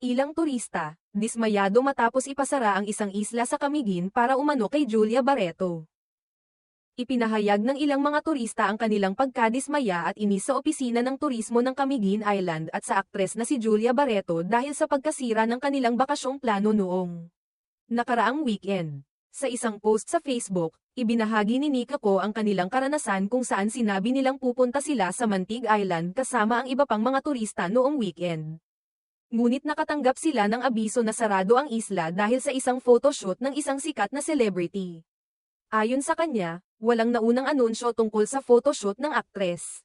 Ilang turista, dismayado matapos ipasara ang isang isla sa Camiguin para umano kay Julia Barreto. Ipinahayag ng ilang mga turista ang kanilang pagkadismaya at inis sa opisina ng turismo ng Camiguin Island at sa aktres na si Julia Barreto dahil sa pagkasira ng kanilang bakasyong plano noong nakaraang weekend. Sa isang post sa Facebook, ibinahagi ni Nika Ko ang kanilang karanasan kung saan sinabi nilang pupunta sila sa Mantig Island kasama ang iba pang mga turista noong weekend. Ngunit nakatanggap sila ng abiso na sarado ang isla dahil sa isang photoshoot ng isang sikat na celebrity. Ayon sa kanya, walang naunang anunsyo tungkol sa photoshoot ng aktres.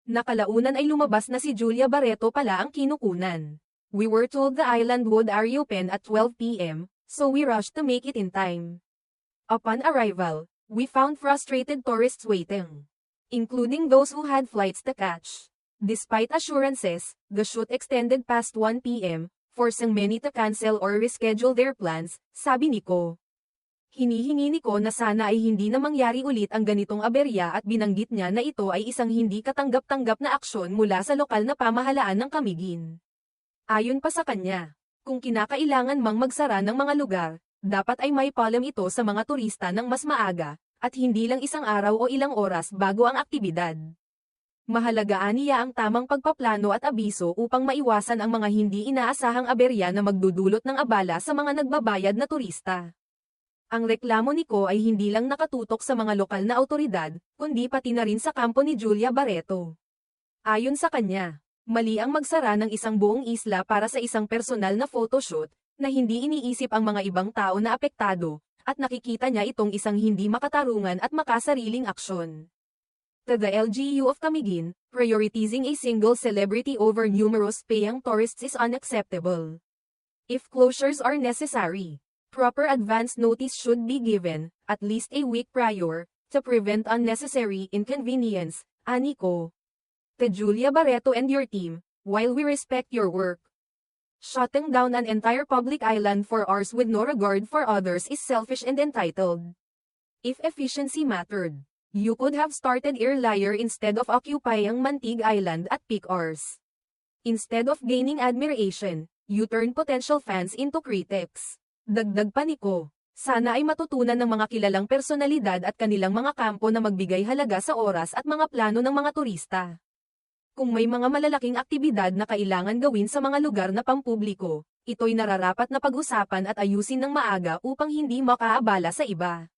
Nakalaunan ay lumabas na si Julia Barreto pala ang kinukunan. We were told the island would reopen at 12 p.m., so we rushed to make it in time. Upon arrival, we found frustrated tourists waiting, including those who had flights to catch. Despite assurances, the shoot extended past 1 p.m., forcing many to cancel or reschedule their plans, sabi ni Ko. Hinihingi ni Ko na sana ay hindi na mangyari ulit ang ganitong aberya at binanggit niya na ito ay isang hindi katanggap-tanggap na aksyon mula sa lokal na pamahalaan ng Camiguin. Ayon pa sa kanya, kung kinakailangan mang magsara ng mga lugar, dapat ay may paalam ito sa mga turista ng mas maaga, at hindi lang isang araw o ilang oras bago ang aktibidad. Mahalagaan niya ang tamang pagpaplano at abiso upang maiwasan ang mga hindi inaasahang aberya na magdudulot ng abala sa mga nagbabayad na turista. Ang reklamo ni Ko ay hindi lang nakatutok sa mga lokal na awtoridad, kundi pati na rin sa kampo ni Julia Barreto. Ayon sa kanya, mali ang magsara ng isang buong isla para sa isang personal na photoshoot, na hindi iniisip ang mga ibang tao na apektado, at nakikita niya itong isang hindi makatarungan at makasariling aksyon. To the LGU of Camiguin, prioritizing a single celebrity over numerous paying tourists is unacceptable. If closures are necessary, proper advance notice should be given, at least a week prior, to prevent unnecessary inconvenience, ani Ko. To Julia Barreto and your team, while we respect your work, shutting down an entire public island for hours with no regard for others is selfish and entitled. If efficiency mattered, you could have started earlier instead of occupying Mantig Island at peak hours. Instead of gaining admiration, you turn potential fans into critics. Dagdag pa ni Ko, sana ay matutunan ng mga kilalang personalidad at kanilang mga kampo na magbigay halaga sa oras at mga plano ng mga turista. Kung may mga malalaking aktibidad na kailangan gawin sa mga lugar na pampubliko, ito'y nararapat na pag-usapan at ayusin ng maaga upang hindi makaabala sa iba.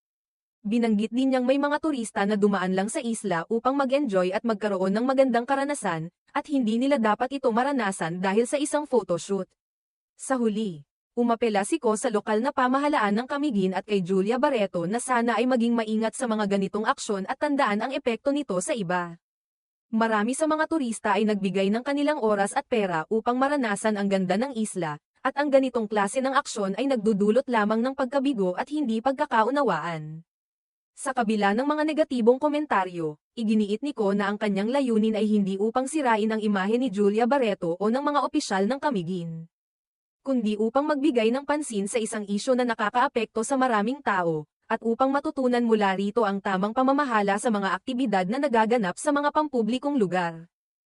Binanggit din niyang may mga turista na dumaan lang sa isla upang mag-enjoy at magkaroon ng magandang karanasan, at hindi nila dapat ito maranasan dahil sa isang photoshoot. Sa huli, umapela si Ko sa lokal na pamahalaan ng Camiguin at kay Julia Barreto na sana ay maging maingat sa mga ganitong aksyon at tandaan ang epekto nito sa iba. Marami sa mga turista ay nagbigay ng kanilang oras at pera upang maranasan ang ganda ng isla, at ang ganitong klase ng aksyon ay nagdudulot lamang ng pagkabigo at hindi pagkakaunawaan. Sa kabila ng mga negatibong komentaryo, iginiit ni Ko na ang kanyang layunin ay hindi upang sirain ang imahe ni Julia Barreto o ng mga opisyal ng Camiguin, kundi upang magbigay ng pansin sa isang isyu na nakakaapekto sa maraming tao, at upang matutunan mula rito ang tamang pamamahala sa mga aktibidad na nagaganap sa mga pampublikong lugar.